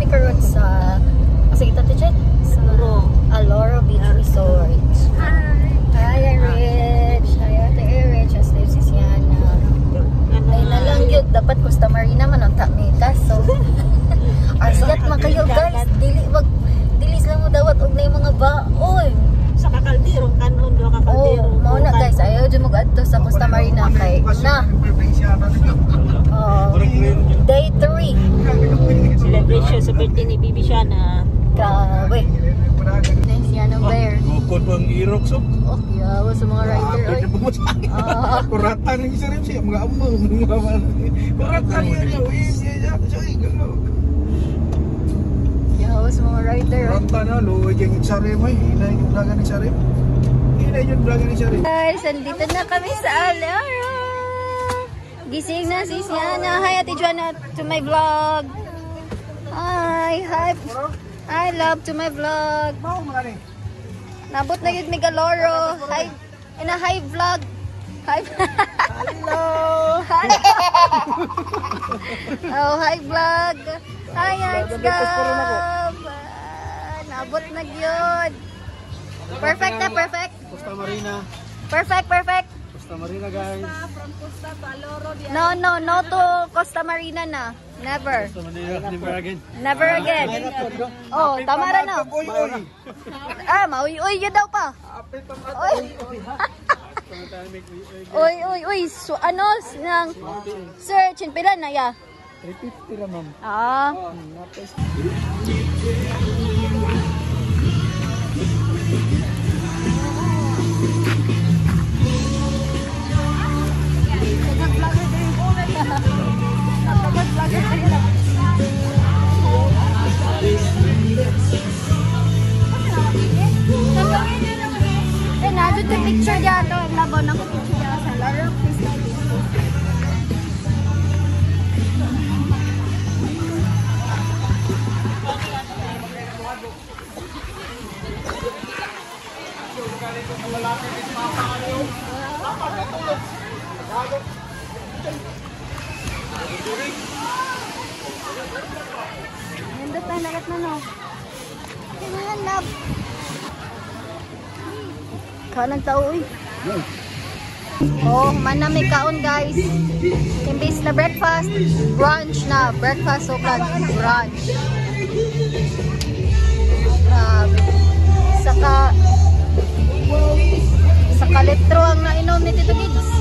mi karon sa kasi kita teacher sa Aloro Beach Resort. Hi Rich. Hi Ate Rich. As live si Siana. Ay na lang yun. Dapat Costa Marina man ang tamita. So, arsiyat man kayo guys. Dili sila mo dawat og na yung mga baon. Sa kakaldirong kanon do kakaldirong. Oh, mao na guys. Ayaw dyan mag-adto sa Costa Marina kay na. Day 3. Celebration sa birthday ni Bibi Shana. Grabe. Nice yan ang bear. Bukod bang irok so? Oh, yawa sa mga rider. Pwede po mo sa akin. Kuratan yung isa rin siya. Mga amo. Kuratan yan. Yawa sa mga rider. Kuratan na. Luwag yung isa rin mo. Hinay yung blaga ni isa rin. Hinay yung blaga ni isa rin. Guys, andito na kami sa Aloro. Gising na si Siana. Hi Ate Joanna to my vlog. Hi. Hi love to my vlog. Nabot na yun Megaloro. Hi. In a hi vlog. Hi. Hello. Hi. Oh, hi vlog. Hi Arts Gab. Nabot na yun. Perfect na, perfect. Costa Marina. Perfect. Costa Marina guys. From Costa to Aloro. No to Costa Marina na. Never. Costa Marina. Never again. Never again. Oh, tama ra na. Mauy-uy yun daw pa. Uy. So, ano, nang search, pila na ya? 350 lang ma'am. Nadyo to picture dyan. Labaw na ko picture dyan sa Aloro. Nandot na lagat na no. Kailangan love. Kanang tao uy. Oh, manami kaon guys. Imbis na breakfast, brunch na. Breakfast o brunch. Grabe. Saka litro ang nainom ni Tito Gigs.